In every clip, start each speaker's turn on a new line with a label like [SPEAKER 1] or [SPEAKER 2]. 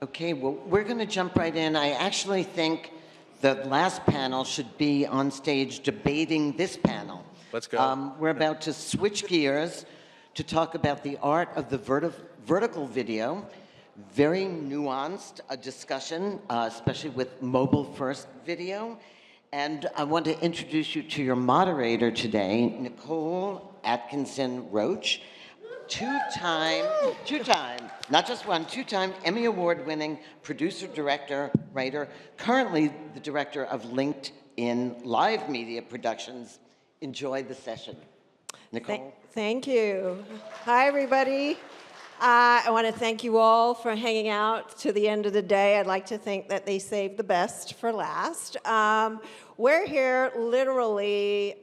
[SPEAKER 1] Okay, well, we're going to jump right in. I actually think the last panel should be on stage debating this panel.
[SPEAKER 2] Let's go.
[SPEAKER 1] We're about to switch gears to talk about the art of the vertical video. Very nuanced discussion, especially with mobile-first video. And I want to introduce you to your moderator today, Nicole Atkinson-Roach. Two-time, not just one, two-time Emmy Award-winning producer, director, writer, currently the director of LinkedIn Live Media Productions. Enjoy the session. Nicole?
[SPEAKER 3] Thank you. Hi, everybody. I want to thank you all for hanging out to the end of the day. I'd like to think that they saved the best for last. We're here literally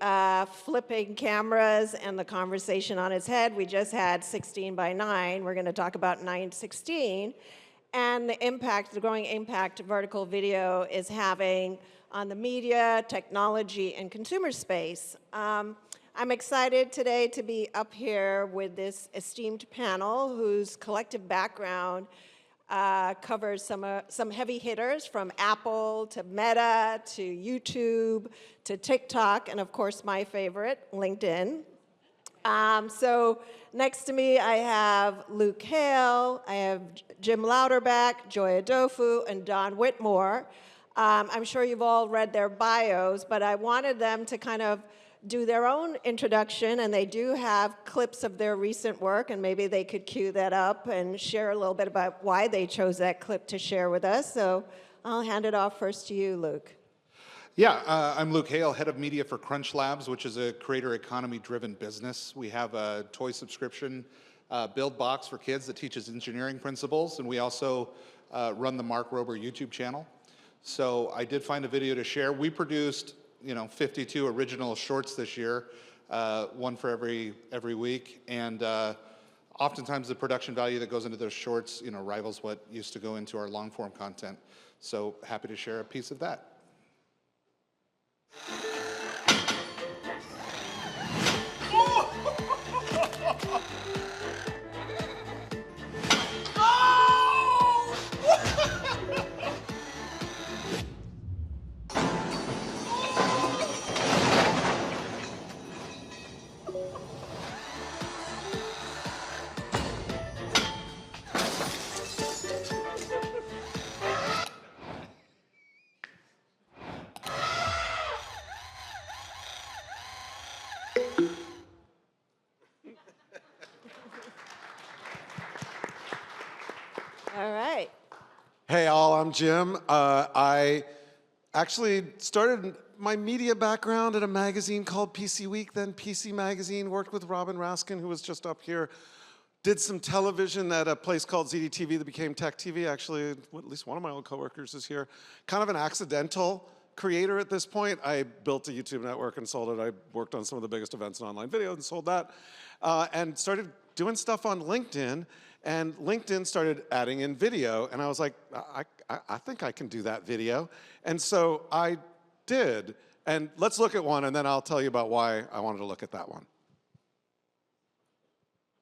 [SPEAKER 3] flipping cameras and the conversation on its head. We just had 16 by 9. We're going to talk about 9:16 and the impact, the growing impact vertical video is having on the media, technology, and consumer space. I'm excited today to be up here with this esteemed panel whose collective background covers some heavy hitters from Apple to Meta to YouTube to TikTok, and of course my favorite, LinkedIn. So next to me I have Luke Hale, I have Jim Louderback, Joy Ofodu, and Don Whitmore. I'm sure you've all read their bios, but I wanted them to kind of do their own introduction, and they do have clips of their recent work, and maybe they could cue that up and share a little bit about why they chose that clip to share with us. So I'll hand it off first to you, Luke.
[SPEAKER 4] Yeah, I'm Luke Hale, head of media for CrunchLabs, which is a creator economy-driven business. We have a toy subscription build box for kids that teaches engineering principles, and we also run the Mark Rober YouTube channel. So I did find a video to share. We produced 52 original shorts this year, one for every week, and oftentimes the production value that goes into those shorts, rivals what used to go into our long-form content. So happy to share a piece of that.
[SPEAKER 3] All right.
[SPEAKER 5] Hey all, I'm Jim. I actually started my media background at a magazine called PC Week, then PC Magazine, worked with Robin Raskin, who was just up here, did some television at a place called ZDTV that became Tech TV. Actually, at least one of my old coworkers is here. Kind of an accidental creator at this point. I built a YouTube network and sold it. I worked on some of the biggest events in online video and sold that. And started doing stuff on LinkedIn. And LinkedIn started adding in video, and I was like, I think I can do that video. And so I did. And let's look at one, and then I'll tell you about why I wanted to look at that one.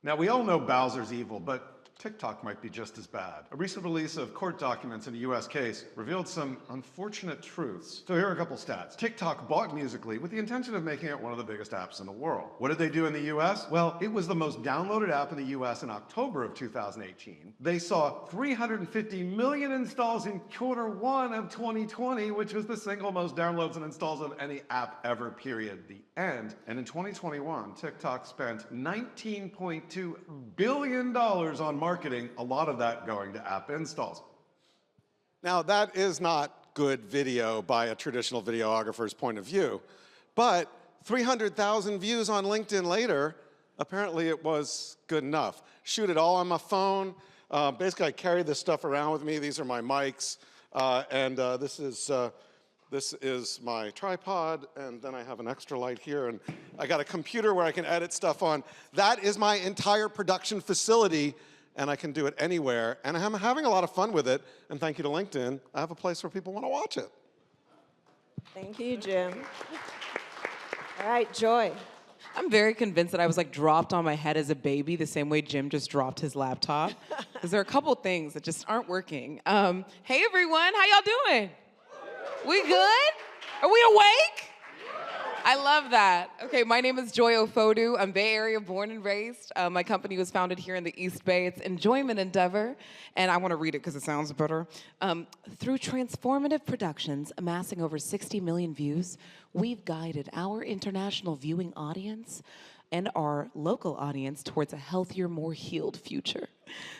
[SPEAKER 6] Now, we all know Bowser's evil, but TikTok might be just as bad. A recent release of court documents in a US case revealed some unfortunate truths. So here are a couple stats. TikTok bought Musical.ly with the intention of making it one of the biggest apps in the world. What did they do in the US? Well, it was the most downloaded app in the US in October of 2018. They saw 350 million installs in Q1 of 2020, which was the single most downloads and installs of any app ever, period, the end. And in 2021, TikTok spent $19.2 billion on marketing, a lot of that going to app installs.
[SPEAKER 5] Now, that is not good video by a traditional videographer's point of view, but 300,000 views on LinkedIn later, apparently it was good enough. Shoot it all on my phone. Basically, I carry this stuff around with me. These are my mics, and this is my tripod, and then I have an extra light here, and I got a computer where I can edit stuff on. That is my entire production facility, and I can do it anywhere, and I'm having a lot of fun with it, and thank you to LinkedIn, I have a place where people want to watch it.
[SPEAKER 3] Thank you, Jim. All right, Joy.
[SPEAKER 2] I'm very convinced that I was like dropped on my head as a baby the same way Jim just dropped his laptop. Because there are a couple things that just aren't working. Hey everyone, how y'all doing? We good? Are we awake? I love that. Okay, my name is Joy Ofodu. I'm Bay Area born and raised. My company was founded here in the East Bay. It's Enjoyment Endeavor, and I want to read it because it sounds better. Through transformative productions amassing over 60 million views, we've guided our international viewing audience and our local audience towards a healthier, more healed future.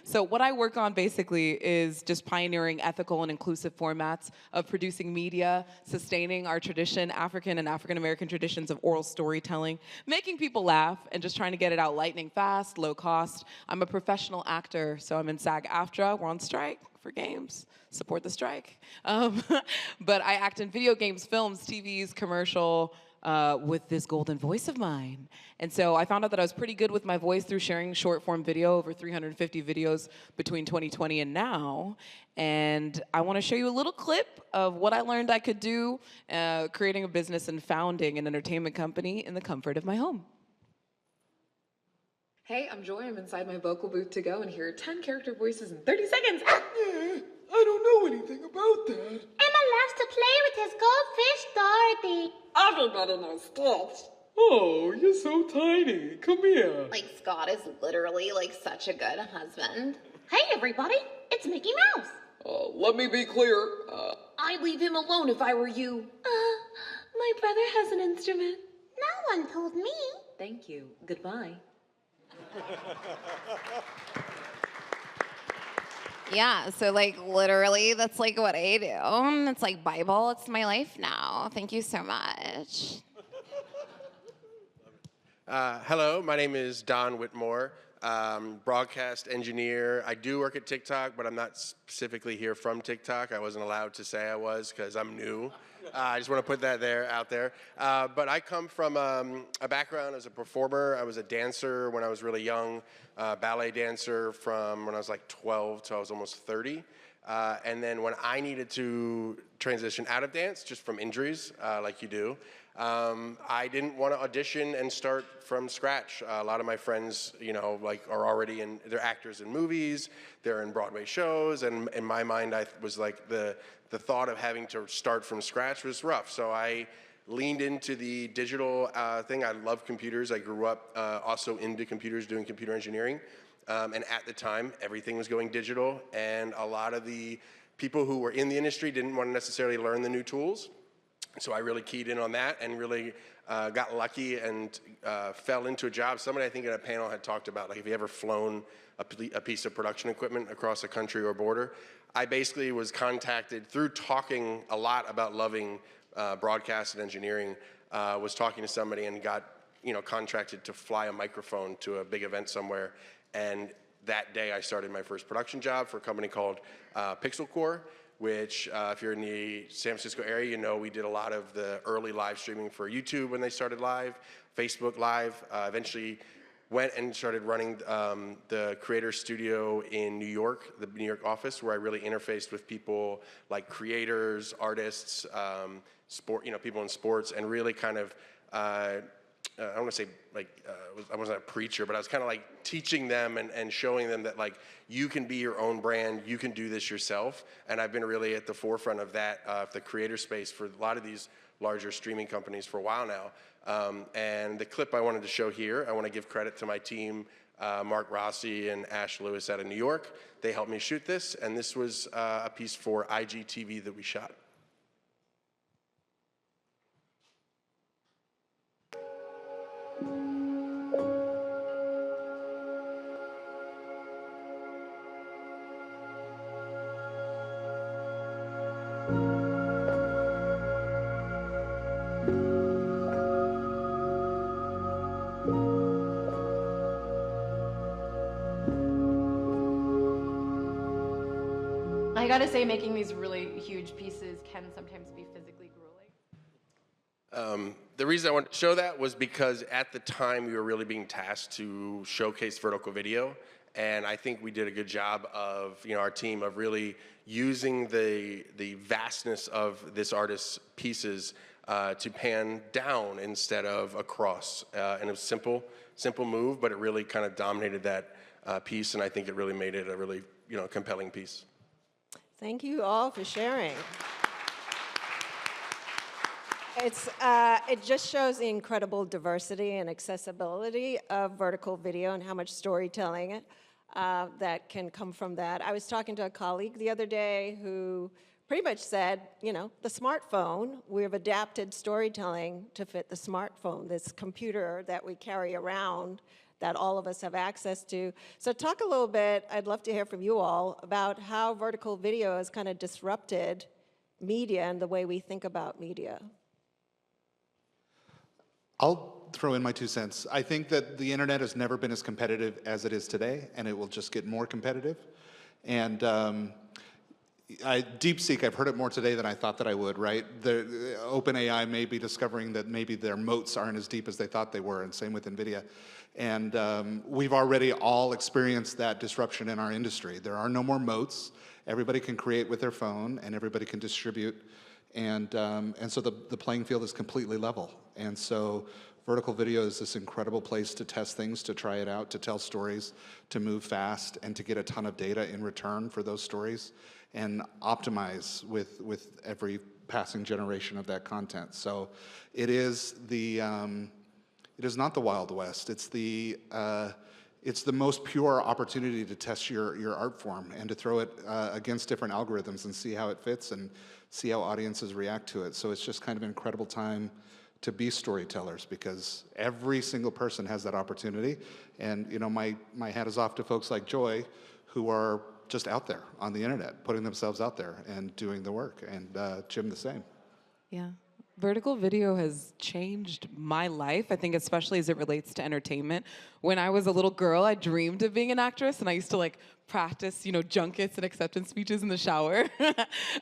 [SPEAKER 2] So what I work on basically is just pioneering ethical and inclusive formats of producing media, sustaining our tradition, African and African-American traditions of oral storytelling, making people laugh, and just trying to get it out lightning fast, low cost. I'm a professional actor, so I'm in SAG-AFTRA. We're on strike for games. Support the strike. But I act in video games, films, TVs, commercial, with this golden voice of mine. And so I found out that I was pretty good with my voice through sharing short form video, over 350 videos between 2020 and now. And I want to show you a little clip of what I learned I could do creating a business and founding an entertainment company in the comfort of my home. Hey, I'm Joy. I'm inside my vocal booth to go and hear 10 character voices in 30 seconds.
[SPEAKER 7] I don't know anything about that.
[SPEAKER 8] Emma loves to play with his goldfish, Dorothy.
[SPEAKER 7] Everybody knows Stitch. Oh, you're so tiny. Come here.
[SPEAKER 8] Like, Scott is literally, like, such a good husband. Hey, everybody, it's Mickey Mouse.
[SPEAKER 7] Let me be clear.
[SPEAKER 8] I'd leave him alone if I were you. My brother has an instrument. No one told me.
[SPEAKER 2] Thank you. Goodbye.
[SPEAKER 8] Yeah, so like literally that's like what I do. It's like Bible, it's my life now. Thank you so much.
[SPEAKER 9] Hello, my name is Don Whitmore, broadcast engineer. I do work at TikTok, but I'm not specifically here from TikTok. I wasn't allowed to say I was because I'm new. I just want to put that out there. But I come from a background as a performer. I was a dancer when I was really young, ballet dancer from when I was like 12 till I was almost 30. And then when I needed to transition out of dance, just from injuries, like you do, I didn't want to audition and start from scratch. A lot of my friends, you know, like are already they're actors in movies, they're in Broadway shows, and in my mind, I was like, the thought of having to start from scratch was rough. So I leaned into the digital thing. I love computers. I grew up also into computers, doing computer engineering. And at the time, everything was going digital, and a lot of the people who were in the industry didn't want to necessarily learn the new tools. So I really keyed in on that and really got lucky and fell into a job. Somebody I think in a panel had talked about, like, if you ever flown a piece of production equipment across a country or border. I basically was contacted through talking a lot about loving broadcast and engineering, was talking to somebody and got, you know, contracted to fly a microphone to a big event somewhere. And that day I started my first production job for a company called Pixel Core, which if you're in the San Francisco area, you know we did a lot of the early live streaming for YouTube when they started live, Facebook Live, eventually went and started running the creator studio in New York, the New York office, where I really interfaced with people like creators, artists, people in sports, and really kind of, I don't want to say like, I wasn't a preacher, but I was kind of like teaching them and showing them that like you can be your own brand, you can do this yourself. And I've been really at the forefront of that, the creator space for a lot of these larger streaming companies for a while now. And the clip I wanted to show here, I want to give credit to my team, Mark Rossi and Ash Lewis out of New York. They helped me shoot this, and this was a piece for IGTV that we shot.
[SPEAKER 10] I gotta say, making these really huge pieces can sometimes be physically grueling.
[SPEAKER 9] The reason I wanted to show that was because at the time we were really being tasked to showcase vertical video, and I think we did a good job of, you know, our team of really using the vastness of this artist's pieces to pan down instead of across. And it was simple move, but it really kind of dominated that piece, and I think it really made it a really compelling piece.
[SPEAKER 3] Thank you all for sharing. It just shows the incredible diversity and accessibility of vertical video and how much storytelling that can come from that. I was talking to a colleague the other day who pretty much said, the smartphone, we've adapted storytelling to fit the smartphone, this computer that we carry around that all of us have access to. So talk a little bit, I'd love to hear from you all, about how vertical video has kind of disrupted media and the way we think about media.
[SPEAKER 4] I'll throw in my 2 cents. I think that the internet has never been as competitive as it is today, and it will just get more competitive. And DeepSeek, I've heard it more today than I thought that I would, right? The OpenAI may be discovering that maybe their moats aren't as deep as they thought they were, and same with NVIDIA. And we've already all experienced that disruption in our industry. There are no more moats. Everybody can create with their phone, and everybody can distribute. And so the playing field is completely level. And so vertical video is this incredible place to test things, to try it out, to tell stories, to move fast, and to get a ton of data in return for those stories, and optimize with every passing generation of that content. So it is not the Wild West. It's the most pure opportunity to test your art form and to throw it against different algorithms and see how it fits and see how audiences react to it. So it's just kind of an incredible time to be storytellers, because every single person has that opportunity. And my hat is off to folks like Joy, who are just out there on the internet, putting themselves out there and doing the work, and Jim the same.
[SPEAKER 2] Yeah. Vertical video has changed my life, I think, especially as it relates to entertainment. When I was a little girl, I dreamed of being an actress, and I used to practice, junkets and acceptance speeches in the shower.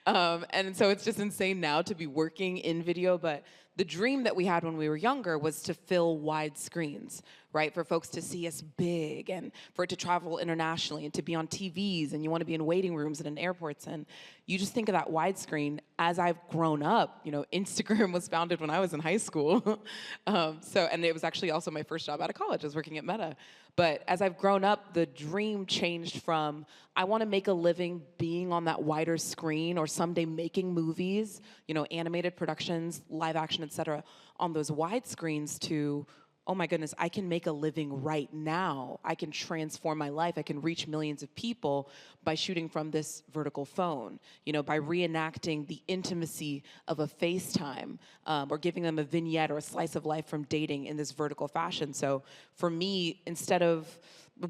[SPEAKER 2] And so it's just insane now to be working in video, but the dream that we had when we were younger was to fill wide screens, right? For folks to see us big, and for it to travel internationally, and to be on TVs, and you want to be in waiting rooms and in airports. And you just think of that widescreen. As I've grown up, Instagram was founded when I was in high school. And it was actually also my first job out of college. I was working at Meta. But as I've grown up, the dream changed from, I want to make a living being on that wider screen, or someday making movies, animated productions, live action, et cetera, on those wide screens, to, oh my goodness, I can make a living right now. I can transform my life. I can reach millions of people by shooting from this vertical phone, by reenacting the intimacy of a FaceTime, or giving them a vignette or a slice of life from dating in this vertical fashion. So for me, instead of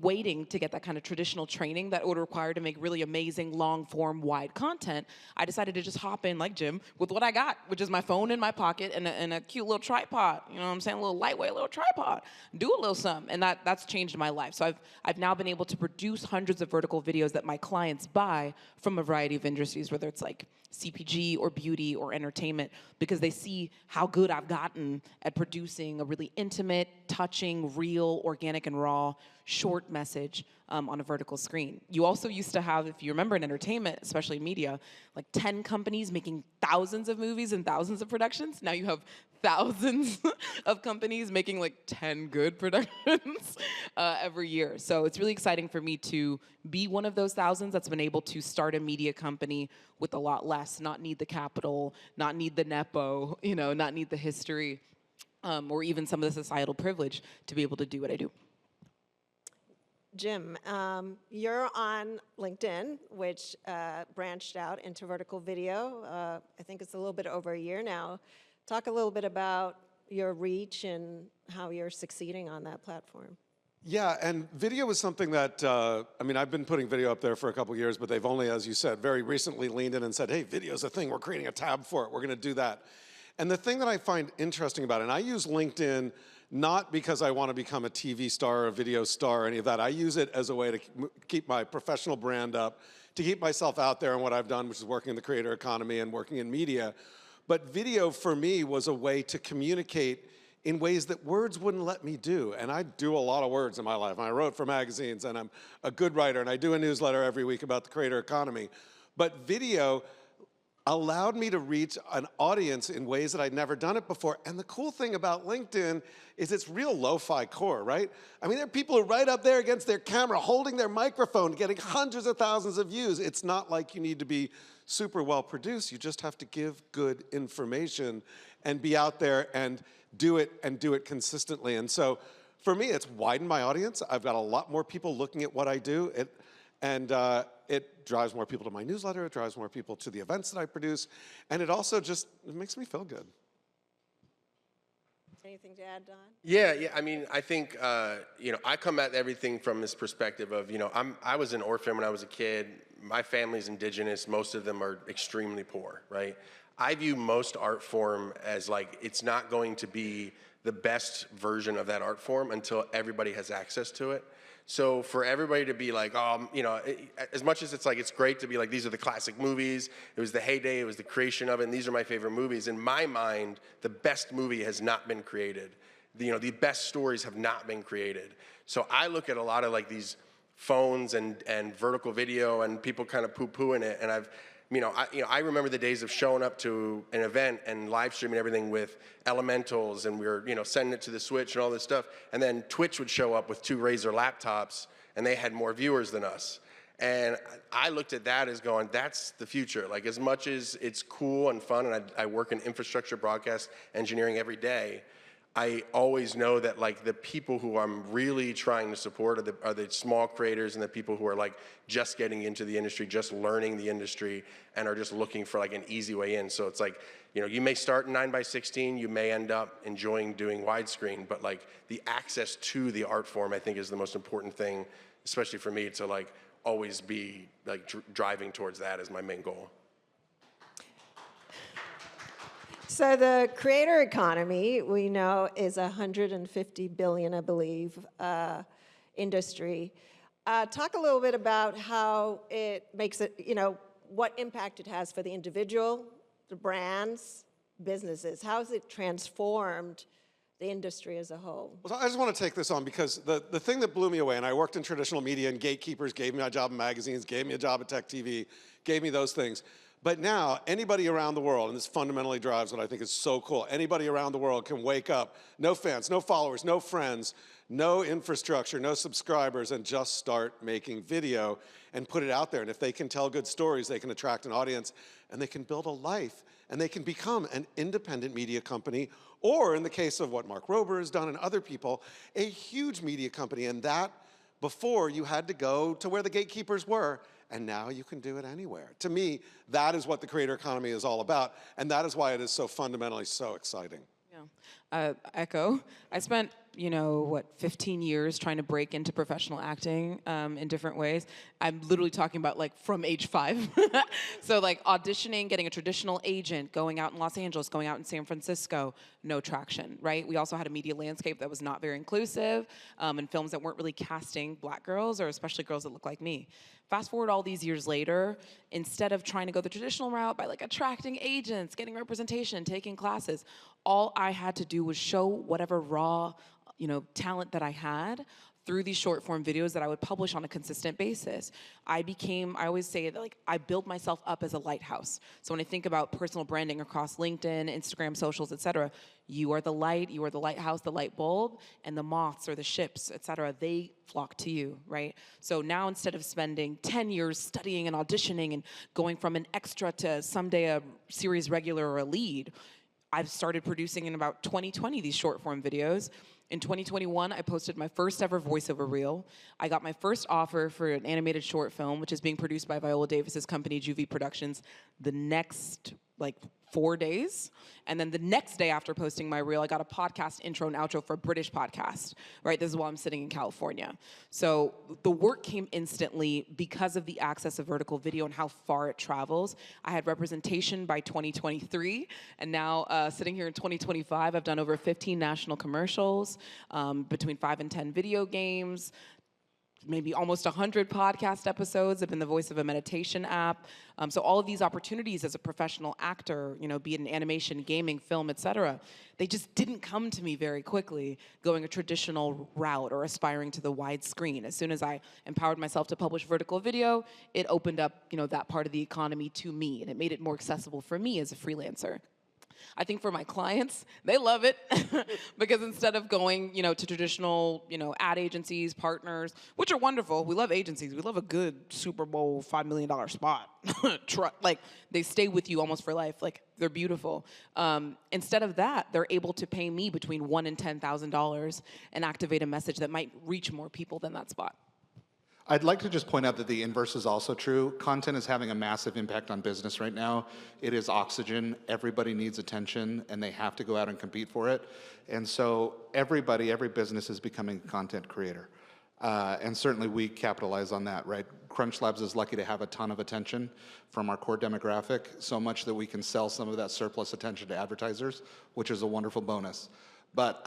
[SPEAKER 2] waiting to get that kind of traditional training that would require to make really amazing, long-form, wide content, I decided to just hop in, like Jim, with what I got, which is my phone in my pocket and a cute little tripod, you know what I'm saying, a little lightweight little tripod, do a little something, and that's changed my life. So I've now been able to produce hundreds of vertical videos that my clients buy from a variety of industries, whether it's like CPG or beauty or entertainment, because they see how good I've gotten at producing a really intimate, touching, real, organic, and raw short message on a vertical screen. You also used to have, if you remember in entertainment, especially media, like 10 companies making thousands of movies and thousands of productions. Now you have thousands of companies making like 10 good productions every year. So it's really exciting for me to be one of those thousands that's been able to start a media company with a lot less, not need the capital, not need the nepo, not need the history, or even some of the societal privilege to be able to do what I do.
[SPEAKER 3] Jim, you're on LinkedIn, which branched out into vertical video. I think it's a little bit over a year now. Talk a little bit about your reach and how you're succeeding on that platform.
[SPEAKER 5] Yeah, and video is something that, I've been putting video up there for a couple years, but they've only, as you said, very recently leaned in and said, hey, video's a thing, we're creating a tab for it, we're gonna do that. And the thing that I find interesting about it, and I use LinkedIn not because I want to become a TV star or a video star or any of that. I use it as a way to keep my professional brand up, to keep myself out there in what I've done, which is working in the creator economy and working in media. But video for me was a way to communicate in ways that words wouldn't let me do. And I do a lot of words in my life. I wrote for magazines, and I'm a good writer, and I do a newsletter every week about the creator economy. But video allowed me to reach an audience in ways that I'd never done it before. And the cool thing about LinkedIn is it's real lo-fi core, right? I mean, there are people who are right up there against their camera, holding their microphone, getting hundreds of thousands of views. It's not like you need to be super well produced. You just have to give good information and be out there and do it consistently. And so for me, it's widened my audience. I've got a lot more people looking at what I do. It drives more people to my newsletter. It drives more people to the events that I produce. And it also just it makes me feel good.
[SPEAKER 3] Anything to add, Don?
[SPEAKER 9] Yeah. I mean, I think, I come at everything from this perspective of, I was an orphan when I was a kid. My family's indigenous. Most of them are extremely poor, right? I view most art form as like, it's not going to be the best version of that art form until everybody has access to it. So for everybody to be like, as much as it's like, it's great to be like, these are the classic movies, it was the heyday, it was the creation of it, and these are my favorite movies. In my mind, the best movie has not been created. The best stories have not been created. So I look at a lot of like these phones and vertical video and people kind of poo-pooing it, and I remember the days of showing up to an event and live streaming everything with elementals, and we were, sending it to the Switch and all this stuff. And then Twitch would show up with 2 Razer laptops, and they had more viewers than us. And I looked at that as going, that's the future. Like, as much as it's cool and fun, and I work in infrastructure broadcast engineering every day, I always know that like the people who I'm really trying to support are the small creators and the people who are like just getting into the industry, just learning the industry, and are just looking for like an easy way in. So it's like, you may start in 9:16, you may end up enjoying doing widescreen, but like the access to the art form, I think, is the most important thing, especially for me to like always be like driving towards that as my main goal.
[SPEAKER 3] So the creator economy, we know, is a $150 billion, I believe, industry. Talk a little bit about how it makes it, what impact it has for the individual, the brands, businesses. How has it transformed the industry as a whole?
[SPEAKER 5] Well, I just want to take this on because the thing that blew me away, and I worked in traditional media, and gatekeepers gave me a job in magazines, gave me a job at Tech TV, gave me those things. But now, anybody around the world, and this fundamentally drives what I think is so cool, anybody around the world can wake up, no fans, no followers, no friends, no infrastructure, no subscribers, and just start making video and put it out there. And if they can tell good stories, they can attract an audience, and they can build a life, and they can become an independent media company, or in the case of what Mark Rober has done and other people, a huge media company. And that, before, you had to go to where the gatekeepers were, and now you can do it anywhere. To me, that is what the creator economy is all about, and that is why it is so fundamentally so exciting.
[SPEAKER 2] Yeah, echo. I spent, 15 years trying to break into professional acting in different ways. I'm literally talking about like from age 5. So like auditioning, getting a traditional agent, going out in Los Angeles, going out in San Francisco, no traction, right? We also had a media landscape that was not very inclusive, and films that weren't really casting black girls, or especially girls that look like me. Fast forward all these years later, instead of trying to go the traditional route by like attracting agents, getting representation, taking classes, all I had to do was show whatever raw, talent that I had through these short form videos that I would publish on a consistent basis. I always say that like I build myself up as a lighthouse. So when I think about personal branding across LinkedIn, Instagram, socials, et cetera, you are the light, you are the lighthouse, the light bulb, and the moths or the ships, et cetera, they flock to you, right? So now instead of spending 10 years studying and auditioning and going from an extra to someday a series regular or a lead, I've started producing in about 2020 these short form videos. In 2021, I posted my first ever voiceover reel. I got my first offer for an animated short film, which is being produced by Viola Davis's company, Juvie Productions, the next 4 days. And then the next day after posting my reel, I got a podcast intro and outro for a British podcast, right? This is while I'm sitting in California. So the work came instantly because of the access of vertical video and how far it travels. I had representation by 2023, and now sitting here in 2025, I've done over 15 national commercials, between 5 and 10 video games, maybe almost 100 podcast episodes. I've been the voice of a meditation app. So all of these opportunities as a professional actor, be it in animation, gaming, film, et cetera, they just didn't come to me very quickly going a traditional route or aspiring to the wide screen. As soon as I empowered myself to publish vertical video, it opened up, that part of the economy to me, and it made it more accessible for me as a freelancer. I think for my clients, they love it because instead of going, to traditional, ad agencies, partners, which are wonderful. We love agencies. We love a good Super Bowl $5 million spot. Like, they stay with you almost for life. Like, they're beautiful. Instead of that, they're able to pay me between $1,000 and $10,000 and activate a message that might reach more people than that spot.
[SPEAKER 4] I'd like to just point out that the inverse is also true. Content is having a massive impact on business right now. It is oxygen. Everybody needs attention, and they have to go out and compete for it. And so every business is becoming a content creator. And certainly we capitalize on that, right? CrunchLabs is lucky to have a ton of attention from our core demographic, so much that we can sell some of that surplus attention to advertisers, which is a wonderful bonus. But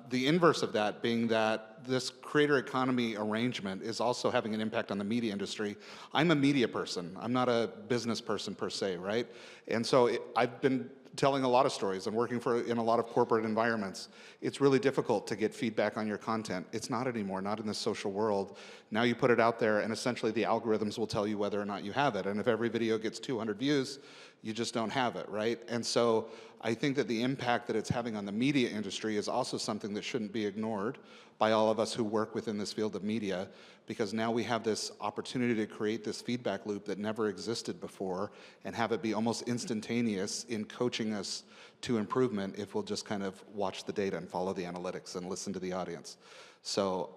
[SPEAKER 4] the inverse of that being that this creator economy arrangement is also having an impact on the media industry. I'm a media person. I'm not a business person per se, right? And so I've been telling a lot of stories and working in a lot of corporate environments. It's really difficult to get feedback on your content. It's not anymore, not in the social world. Now you put it out there and essentially the algorithms will tell you whether or not you have it. And if every video gets 200 views, you just don't have it, right? And so I think that the impact that it's having on the media industry is also something that shouldn't be ignored by all of us who work within this field of media, because now we have this opportunity to create this feedback loop that never existed before and have it be almost instantaneous in coaching us to improvement if we'll just kind of watch the data and follow the analytics and listen to the audience. So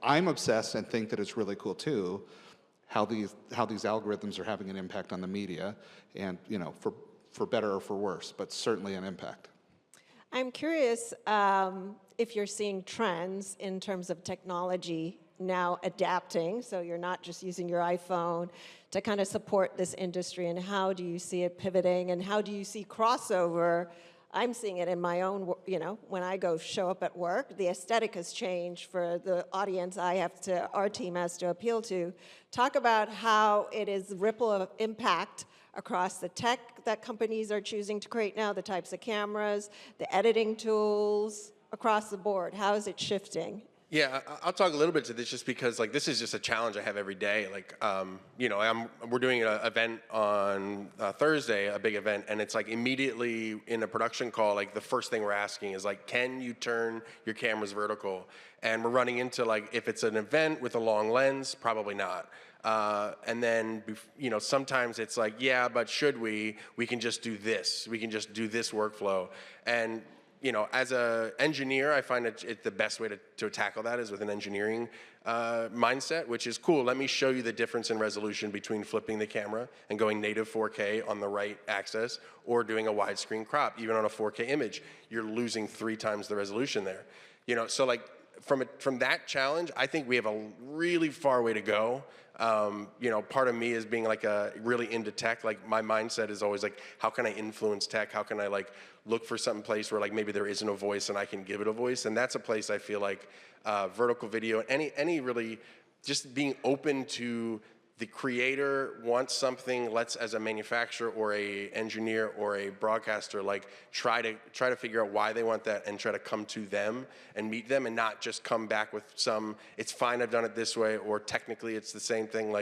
[SPEAKER 4] I'm obsessed and think that it's really cool too, how these algorithms are having an impact on the media, and for better or for worse, but certainly an impact.
[SPEAKER 3] I'm curious if you're seeing trends in terms of technology now adapting, so you're not just using your iPhone to kind of support this industry, and how do you see it pivoting, and how do you see crossover? I'm seeing it in my own, when I go show up at work, the aesthetic has changed for the audience our team has to appeal to. Talk about how it is ripple of impact across the tech that companies are choosing to create now, the types of cameras, the editing tools, across the board. How is it shifting?
[SPEAKER 9] Yeah, I'll talk a little bit to this just because this is just a challenge I have every day. We're doing an event on Thursday, a big event, and it's immediately in a production call, the first thing we're asking is can you turn your cameras vertical? And we're running into if it's an event with a long lens, probably not. And then, sometimes it's yeah, but should we? We can just do this. We can just do this workflow. And as an engineer, I find it the best way to tackle that is with an engineering mindset, which is cool. Let me show you the difference in resolution between flipping the camera and going native 4K on the right axis or doing a widescreen crop. Even on a 4K image, you're losing 3 times the resolution there. So from that challenge, I think we have a really far way to go. Part of me is being really into tech. My mindset is always how can I influence tech? How can I look for some place where maybe there isn't a voice and I can give it a voice? And that's a place I feel vertical video, any really just being open to the creator wants something, let's as a manufacturer or a engineer or a broadcaster try to figure out why they want that and try to come to them and meet them and not just come back with it's fine, I've done it this way, or technically it's the same thing.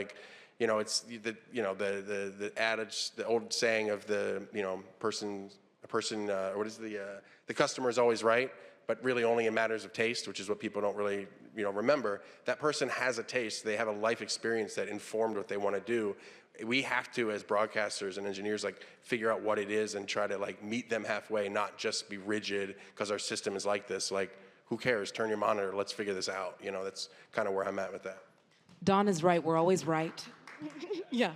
[SPEAKER 9] It's the adage, the old saying of the the customer is always right, but really only in matters of taste, which is what people don't really remember. That person has a taste. They have a life experience that informed what they want to do. We have to, as broadcasters and engineers, figure out what it is and try to meet them halfway, not just be rigid because our system is like this. Who cares? Turn your monitor. Let's figure this out. That's kind of where I'm at with that.
[SPEAKER 2] Don is right. We're always right. Yeah.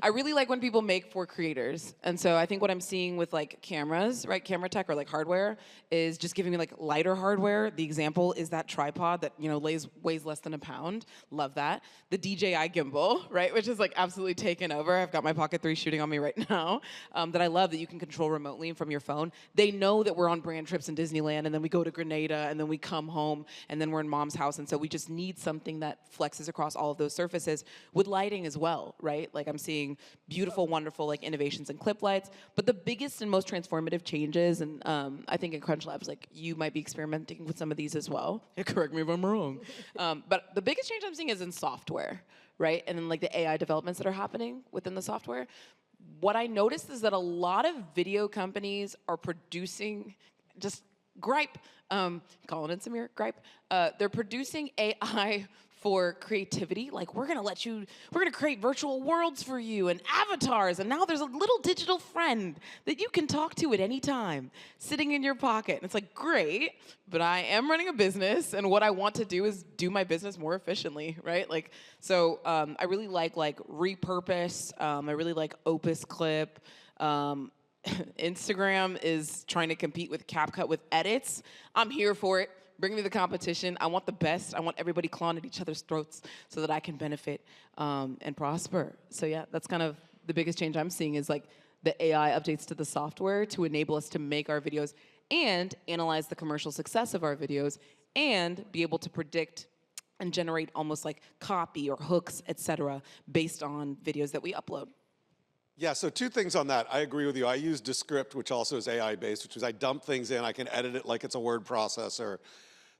[SPEAKER 2] I really like when people make for creators. And so I think what I'm seeing with like cameras, right, camera tech or like hardware is just giving me like lighter hardware. The example is that tripod that, you know, weighs less than a pound. Love that. The DJI gimbal, right, which is like absolutely taken over. I've got my Pocket 3 shooting on me right now that I love that you can control remotely from your phone. They know that we're on brand trips in Disneyland and then we go to Grenada and then we come home and then we're in mom's house. And so we just need something that flexes across all of those surfaces with lighting as well, right? Like I'm seeing beautiful, wonderful like innovations in clip lights. But the biggest and most transformative changes, and I think in CrunchLabs, like you might be experimenting with some of these as well. Correct me if I'm wrong. But the biggest change I'm seeing is in software, right? And then like the AI developments that are happening within the software. What I noticed is that a lot of video companies are producing just gripe, calling it Samir, gripe. They're producing AI for creativity. Like we're gonna create virtual worlds for you and avatars. And now there's a little digital friend that you can talk to at any time sitting in your pocket. And it's like, great, but I am running a business and what I want to do is do my business more efficiently, right? Like, so I really like Repurpose. I really like Opus Clip. Instagram is trying to compete with CapCut with edits. I'm here for it. Bring me the competition. I want the best. I want everybody clawing at each other's throats so that I can benefit and prosper. So yeah, that's kind of the biggest change I'm seeing is like the AI updates to the software to enable us to make our videos and analyze the commercial success of our videos and be able to predict and generate almost like copy or hooks, et cetera, based on videos that we upload.
[SPEAKER 5] Yeah, so 2 things on that. I agree with you. I use Descript, which also is AI-based, which is I dump things in, I can edit it like it's a word processor.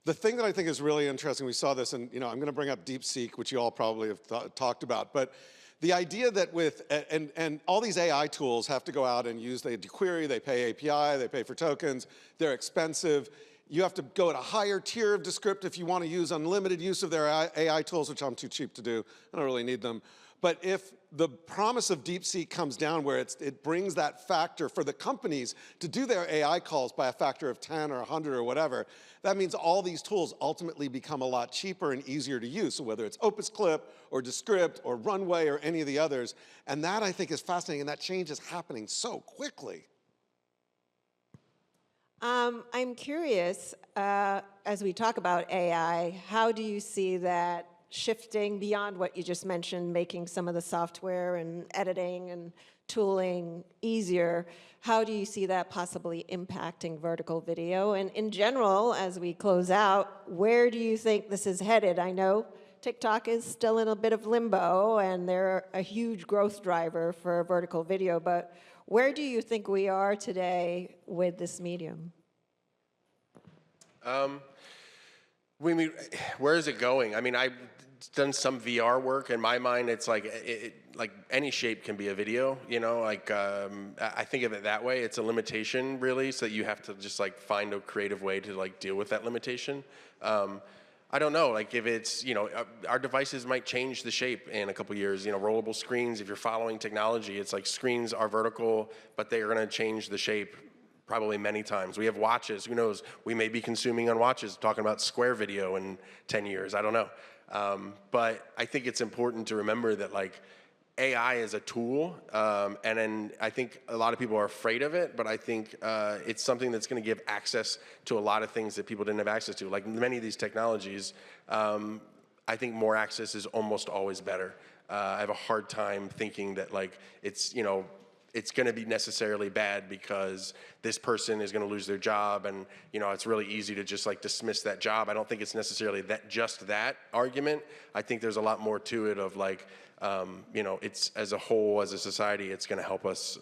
[SPEAKER 5] The thing that I think is really interesting, we saw this, and you know, I'm going to bring up DeepSeek, which you all probably have talked about, but the idea that with, and all these AI tools have to go out and use, they query, they pay API, they pay for tokens, they're expensive. You have to go at a higher tier of Descript if you want to use unlimited use of their AI tools, which I'm too cheap to do. I don't really need them. But if the promise of DeepSeek comes down where it brings that factor for the companies to do their AI calls by a factor of 10 or 100 or whatever, that means all these tools ultimately become a lot cheaper and easier to use. So whether it's Opus Clip or Descript or Runway or any of the others, and that I think is fascinating, and that change is happening so quickly.
[SPEAKER 3] I'm curious, as we talk about AI, how do you see that shifting beyond what you just mentioned, making some of the software and editing and tooling easier? How do you see that possibly impacting vertical video? And in general, as we close out, where do you think this is headed? I know TikTok is still in a bit of limbo, and they're a huge growth driver for vertical video, but where do you think we are today with this medium?
[SPEAKER 9] Where is it going? I mean, I've done some VR work. In my mind, it's like like any shape can be a video. You know, like I think of it that way. It's a limitation, really, so that you have to just like find a creative way to like deal with that limitation. I don't know, like if it's, you know, our devices might change the shape in a couple years, you know, rollable screens, if you're following technology, it's like screens are vertical, but they are gonna change the shape probably many times. We have watches, who knows, we may be consuming on watches, talking about square video in 10 years, I don't know. But I think it's important to remember that like AI is a tool, and then I think a lot of people are afraid of it, but I think it's something that's going to give access to a lot of things that people didn't have access to. Like many of these technologies, I think more access is almost always better. I have a hard time thinking that like it's, you know, it's going to be necessarily bad because this person is going to lose their job, and you know it's really easy to just like dismiss that job. I don't think it's necessarily that just that argument. I think there's a lot more to it of like, you know, it's as a whole, as a society, it's going to help us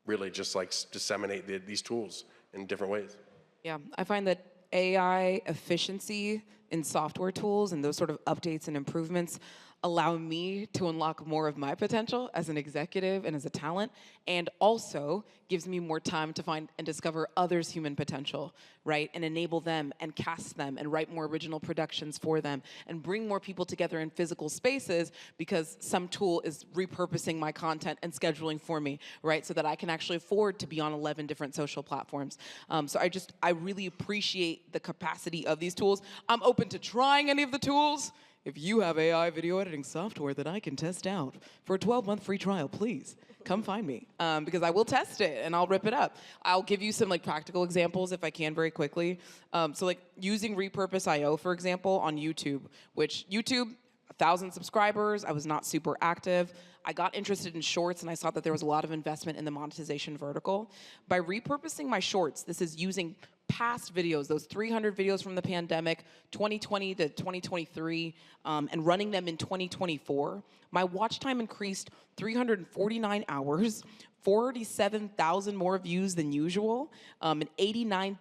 [SPEAKER 9] really just like disseminate these tools in different ways.
[SPEAKER 2] Yeah, I find that AI efficiency in software tools and those sort of updates and improvements allow me to unlock more of my potential as an executive and as a talent, and also gives me more time to find and discover others' human potential, right? And enable them and cast them and write more original productions for them and bring more people together in physical spaces because some tool is repurposing my content and scheduling for me, right? So that I can actually afford to be on 11 different social platforms. So I really appreciate the capacity of these tools. I'm open to trying any of the tools if you have AI video editing software that I can test out for a 12-month free trial, please come find me, because I will test it and I'll rip it up. I'll give you some like practical examples if I can very quickly. So like using Repurpose.io, for example, on YouTube, which YouTube, 1,000 subscribers, I was not super active. I got interested in shorts and I saw that there was a lot of investment in the monetization vertical. By repurposing my shorts, this is using past videos, those 300 videos from the pandemic, 2020 to 2023, and running them in 2024, my watch time increased 349 hours, 47,000 more views than usual, and 89%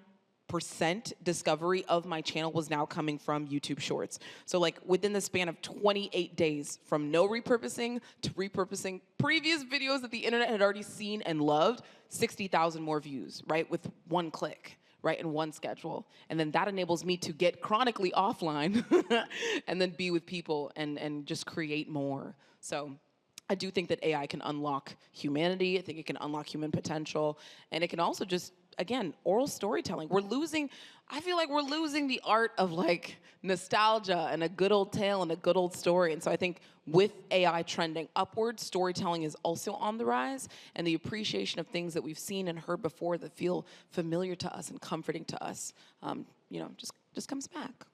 [SPEAKER 2] discovery of my channel was now coming from YouTube Shorts. So like within the span of 28 days, from no repurposing to repurposing previous videos that the internet had already seen and loved, 60,000 more views, right, with one click, right, in one schedule. And then that enables me to get chronically offline and then be with people and just create more. So I do think that AI can unlock humanity. I think it can unlock human potential. And it can also just, again, oral storytelling. I feel like we're losing the art of like nostalgia and a good old tale and a good old story. And so I think with AI trending upward, storytelling is also on the rise, and the appreciation of things that we've seen and heard before that feel familiar to us and comforting to us, just comes back.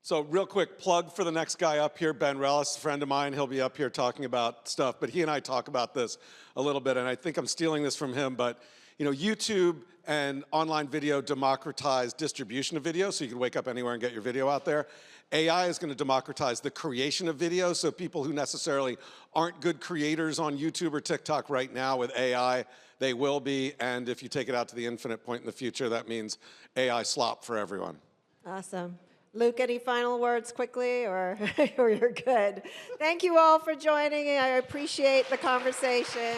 [SPEAKER 5] So real quick plug for the next guy up here, Ben Rellis, a friend of mine. He'll be up here talking about stuff, but he and I talk about this a little bit, and I think I'm stealing this from him, but YouTube and online video democratize distribution of video, so you can wake up anywhere and get your video out there. AI is going to democratize the creation of video, so people who necessarily aren't good creators on YouTube or TikTok right now with AI, they will be, and if you take it out to the infinite point in the future, that means AI slop for everyone.
[SPEAKER 3] Awesome. Luke, any final words quickly, or you're good? Thank you all for joining. I appreciate the conversation.